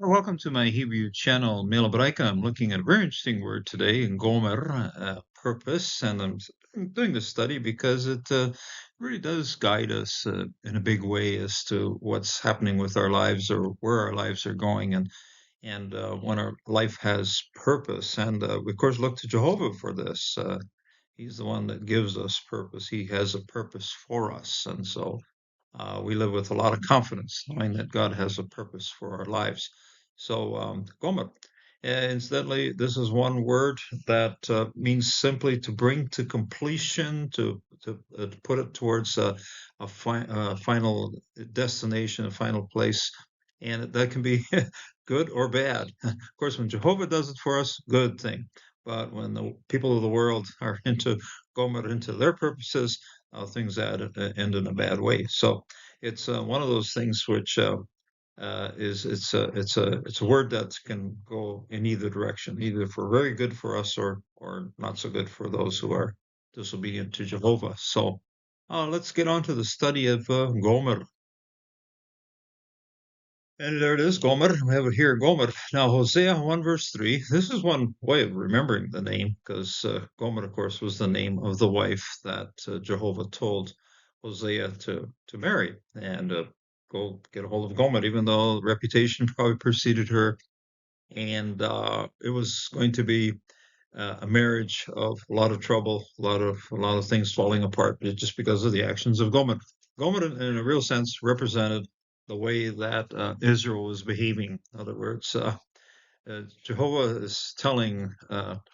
Welcome to my Hebrew channel, Milabraika. I'm looking at a very interesting word today in Gomer, purpose, and I'm doing this study because it really does guide us in a big way as to what's happening with our lives or where our lives are going, and when our life has purpose. And we of course look to Jehovah for this. He's the one that gives us purpose. He has a purpose for us, and so we live with a lot of confidence, knowing that God has a purpose for our lives. So, Gomer. Incidentally, this is one word that means simply to bring to completion, to put it towards a final destination, a final place, and that can be good or bad. Of course, when Jehovah does it for us, good thing. But when the people of the world are into Gomer, into their purposes, things end in a bad way. So it's one of those things which is it's a word that can go in either direction, either for very good for us or not so good for those who are disobedient to Jehovah. So let's get on to the study of Gomer. And there it is, Gomer. We have it here, Gomer. Now, Hosea 1 verse 3. This is one way of remembering the name, because Gomer, of course, was the name of the wife that Jehovah told Hosea to marry and go get a hold of Gomer, even though reputation probably preceded her. And it was going to be a marriage of a lot of trouble, a lot of things falling apart just because of the actions of Gomer. Gomer, in a real sense, represented the way that Israel was behaving. In other words, Jehovah is telling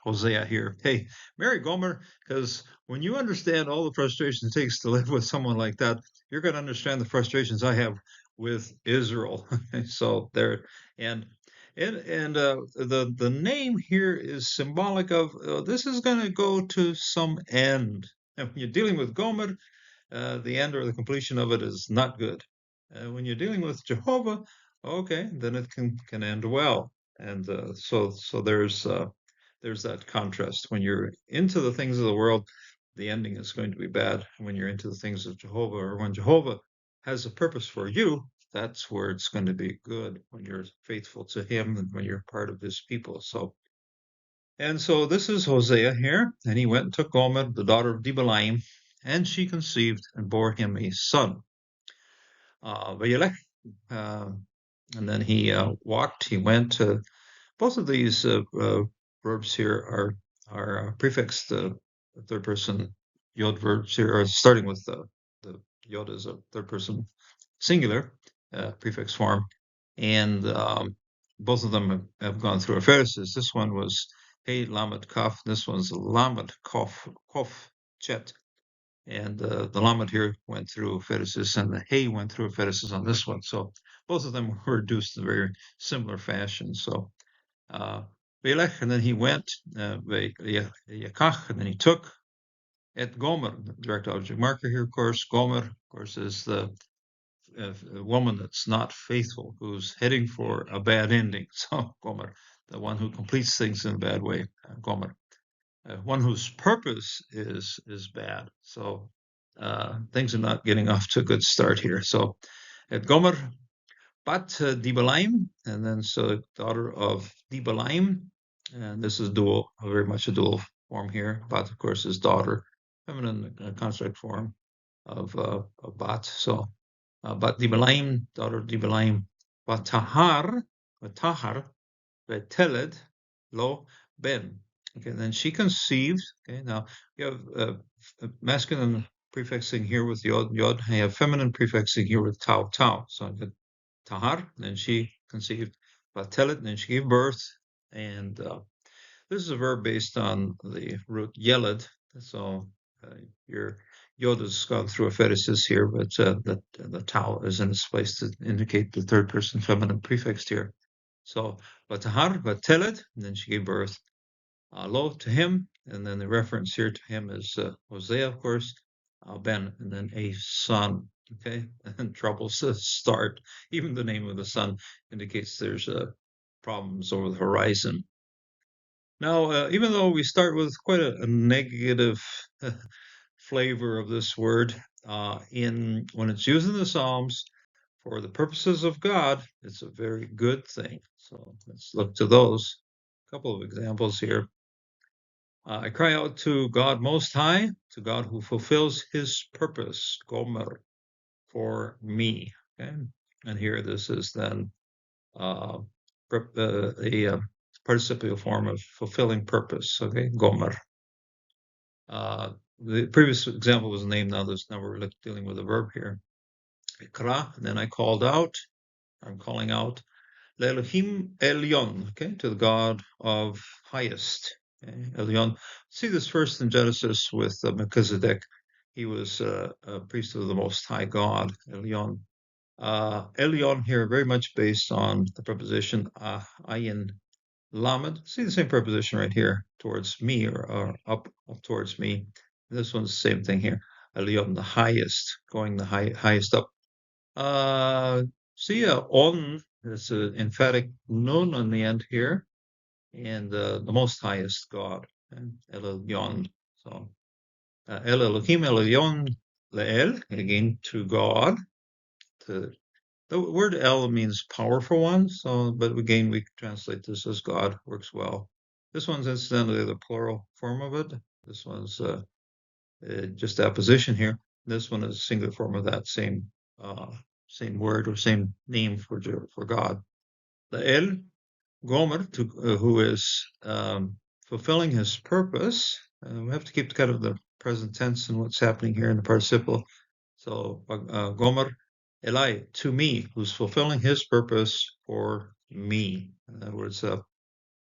Hosea here, hey, marry Gomer, because when you understand all the frustration it takes to live with someone like that, you're going to understand the frustrations I have with Israel. So there, and the name here is symbolic of this is going to go to some end. And when you're dealing with Gomer, the end or the completion of it is not good. When you're dealing with Jehovah, okay, then it can end well. And so there's that contrast. When you're into the things of the world, the ending is going to be bad. When you're into the things of Jehovah, or when Jehovah has a purpose for you, that's where it's going to be good. When you're faithful to Him and when you're part of His people. So this is Hosea here, and he went and took Gomer, the daughter of Dibalaim, and she conceived and bore him a son. Vayelech, uh, and then he walked. He went to both of these verbs here are prefixed third person yod verbs here, or starting with the yod as a third person singular prefix form, and both of them have gone through a phrases. This one was hey lamed kaf. This one's lamed kof chet. And the lamed here went through pheresis, and the hey went through a pheresis on this one. So both of them were reduced in a very similar fashion. So Velech, and then he went, Yakach, and then he took et Gomer, direct object marker here, of course. Gomer, of course, is the a woman that's not faithful, who's heading for a bad ending. So Gomer, the one who completes things in a bad way, Gomer. One whose purpose is bad. So things are not getting off to a good start here. So at Gomer, Bat Dibalaim, and then so daughter of Dibalaim, and this is dual, very much a dual form here. Bat, of course, is daughter, feminine construct form of Bat. So Bat Dibalaim, daughter of Dibalaim, Batahar, Veteled, Lo Ben. Okay, then she conceived. Okay, now you have masculine prefixing here with yod, yod. I have feminine prefixing here with tau, tau. So I get tahar, then she conceived. Vatelet, then she gave birth. And this is a verb based on the root yeled. So your yod has gone through a pheresis here, but the tau is in its place to indicate the third person feminine prefix here. So Vatahar, Vateled, and then she gave birth. Lo to him, and then the reference here to him is Hosea, of course, Ben, and then a son. Okay, and troubles start. Even the name of the son indicates there's problems over the horizon. Now, even though we start with quite a negative flavor of this word, in when it's used in the Psalms for the purposes of God, it's a very good thing. So let's look to those. A couple of examples here. I cry out to God Most High, to God who fulfills His purpose, Gomer, for me. Okay, and here this is then uh, a participial form of fulfilling purpose. Okay, Gomer. The previous example was named. Now we're dealing with a verb here. Ikra. And then I called out. I'm calling out. Elohim Elyon. Okay, to the God of highest. Okay, Elyon. See this first in Genesis with Melchizedek. He was a priest of the Most High God, Elyon. Elyon here very much based on the preposition ayin lamed. See the same preposition right here towards me or up towards me. This one's the same thing here. Elyon, the highest, going the highest up. See on, there's an emphatic nun on the end here, and the most highest God, and Elyon. So El Elohim Elyon Le'el, again to God, to the word El means powerful one, so but again we translate this as God, works well. This one's incidentally the plural form of it. This one's just apposition here. This one is singular form of that same word or same name for God. The El Gomer, who is fulfilling his purpose. We have to keep kind of the present tense and what's happening here in the participle. So Gomer Eli, to me, who's fulfilling his purpose for me. In other words,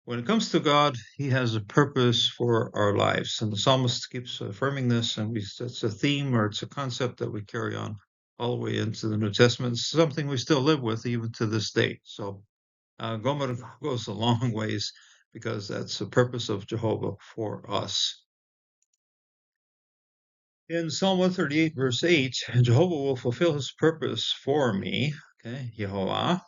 when it comes to God, he has a purpose for our lives. And the psalmist keeps affirming this, and it's a theme or it's a concept that we carry on all the way into the New Testament. It's something we still live with even to this day. So Gomer goes a long ways because that's the purpose of Jehovah for us. In Psalm 138, verse 8, Jehovah will fulfill his purpose for me. Okay, Yehovah.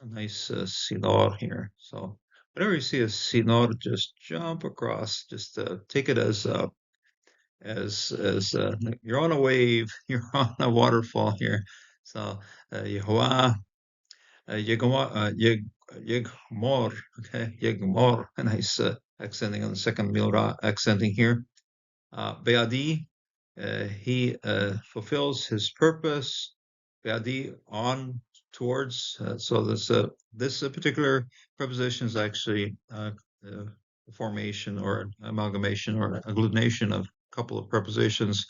A nice sinor here. So whenever you see a sinor, just jump across. Just take it as you're on a wave, you're on a waterfall here. So Yehovah, Yegmor, okay, Yegmor, a nice accenting on the second milra accenting here. Be'adi, he fulfills his purpose. Be'adi, on, towards. So this particular preposition is actually a formation or amalgamation or agglutination of a couple of prepositions.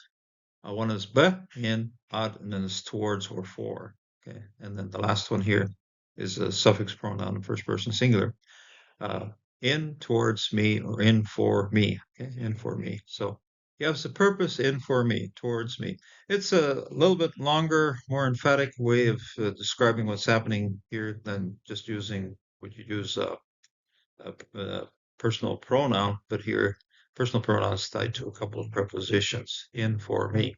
One is be and ad, and then it's towards or for. Okay, and then the last one here is a suffix pronoun, first person singular. In, towards me, or in for me. Okay, in for me. So he has a purpose in for me, towards me. It's a little bit longer, more emphatic way of describing what's happening here than just using what you use a personal pronoun, but here personal pronouns tied to a couple of prepositions, in for me.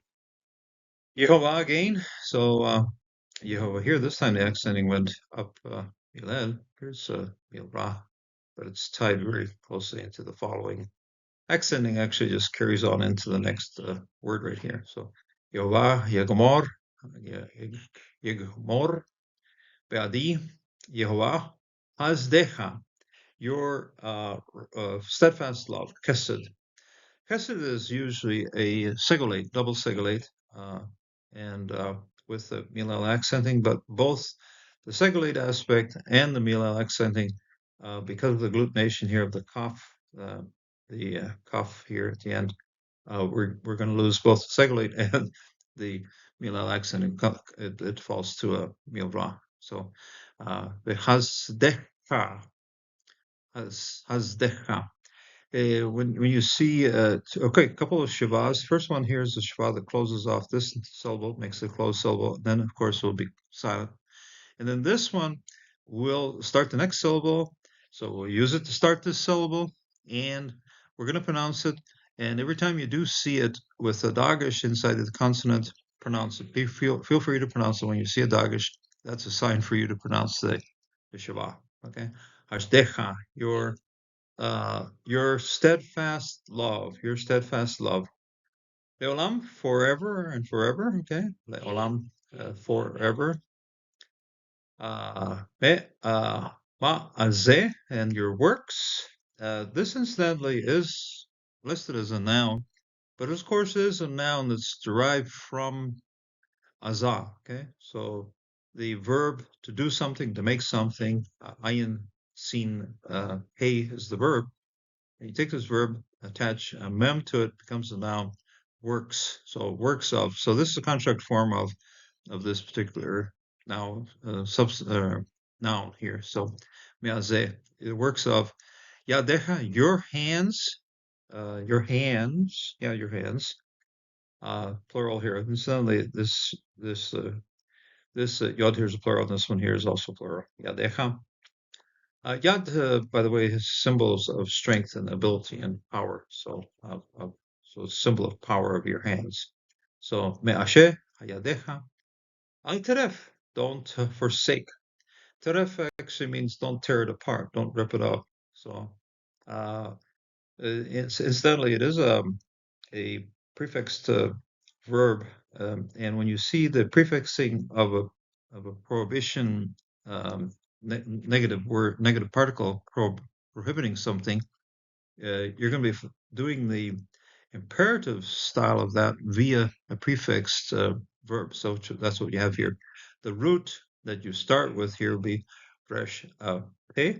Yehovah again. So Yehovah here, this time the accenting went up Milel. Here's Milra, but it's tied very closely into the following. Accenting actually just carries on into the next word right here. So Yehovah, Yegomor, Yegomor, Be'adi, Yehovah, Hazdecha, your steadfast love, Chesed. Chesed is usually a segolate, double segolate, and with the milal accenting, but both the segolate aspect and the milal accenting, because of the agglutination here of the kaf, the kaf here at the end, we're going to lose both the segolate and the milal accenting. It falls to a milra. So the hazdecha, hazdecha. When you see, okay, a couple of shavas. First one here is the shava that closes off this syllable, makes a closed syllable. Then, of course, will be silent. And then this one will start the next syllable. So we'll use it to start this syllable, and we're going to pronounce it. And every time you do see it with a dagesh inside of the consonant, pronounce it. Feel free to pronounce it when you see a dagesh. That's a sign for you to pronounce the shava. Okay, hashdecha, your steadfast love, Leolam, forever and forever. Okay, Leolam, forever. Ma'azeh, and your works. This incidentally is listed as a noun, but of course is a noun that's derived from azah. Okay, so the verb to do something, to make something, ayin sin hey is the verb. And you take this verb, attach a mem to it, becomes a noun, works. So works of. So this is a contract form of this particular noun noun here. So meazeh, it works of yadecha, your hands, your hands, your hands, plural here. And suddenly this yod here is a plural, and this one here is also plural. Yadecha. Yad, by the way, is symbols of strength and ability and power. So, so it's a symbol of power of your hands. So me'aseh hayadecha al teref, don't forsake. Teref actually means don't tear it apart, don't rip it up. So, incidentally, it is a prefixed verb, and when you see the prefixing of a prohibition, negative word, negative particle prohibiting something, you're going to be doing the imperative style of that via a prefixed verb. So that's what you have here. The root that you start with here will be resh pe,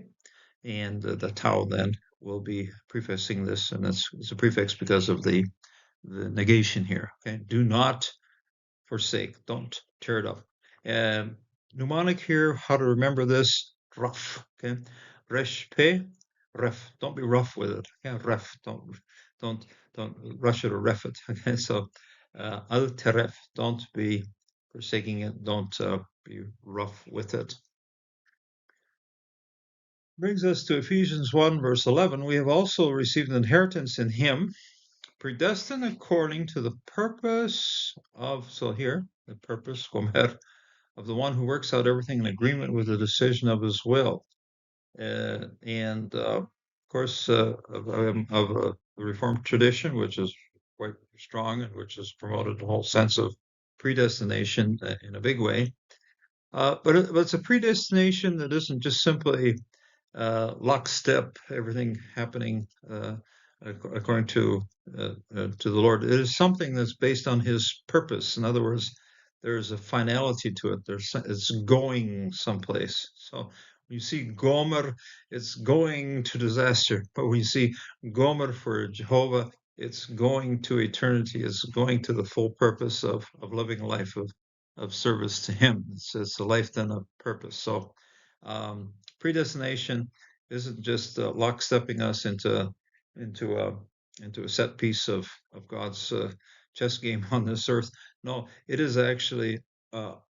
and the tau then will be prefixing this, and it's a prefix because of the negation here. Okay, do not forsake, don't tear it up. And mnemonic here, how to remember this, rough. Okay, resh pe, ref. Don't be rough with it. Yeah, ref. Don't rush it or ref it. Okay, so al teref. Don't be forsaking it. Don't be rough with it. Brings us to Ephesians 1, verse 11. We have also received an inheritance in him, predestined according to the purpose of, so here, the purpose, gomer, of the one who works out everything in agreement with the decision of his will. And of course, of the Reformed tradition, which is quite strong and which has promoted the whole sense of predestination in a big way. But it's a predestination that isn't just simply lockstep, everything happening according to the Lord. It is something that's based on His purpose. In other words, there's a finality to it. It's going someplace. So when you see Gomer, it's going to disaster. But when you see Gomer for Jehovah, it's going to eternity. It's going to the full purpose of living a life of service to Him. It's a life then of purpose. So predestination isn't just lockstepping us into a set piece of God's chess game on this earth. No, it is actually all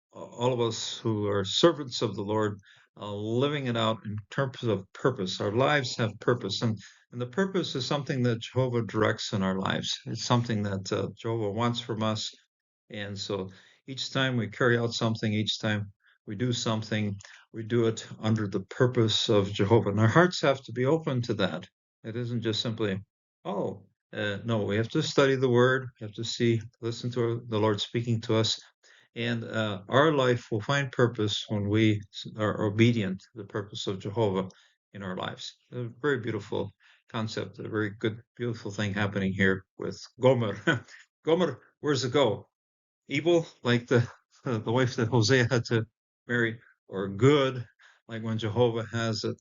of us who are servants of the Lord living it out in terms of purpose. Our lives have purpose, and the purpose is something that Jehovah directs in our lives. It's something that Jehovah wants from us, and so each time we carry out something, each time we do something, we do it under the purpose of Jehovah. And our hearts have to be open to that. It isn't just simply, oh, no, we have to study the word, we have to listen to the Lord speaking to us. And our life will find purpose when we are obedient to the purpose of Jehovah in our lives. A very beautiful concept, a very good, beautiful thing happening here with Gomer. Gomer, where's it go? Evil, like the wife that Hosea had to marry, or good, like when Jehovah has it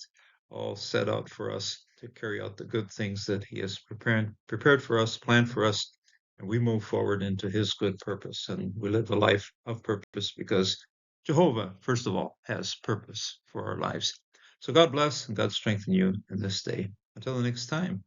all set out for us to carry out the good things that He has prepared for us, planned for us, and we move forward into His good purpose, and we live a life of purpose because Jehovah, first of all, has purpose for our lives. So God bless and God strengthen you in this day. Until the next time.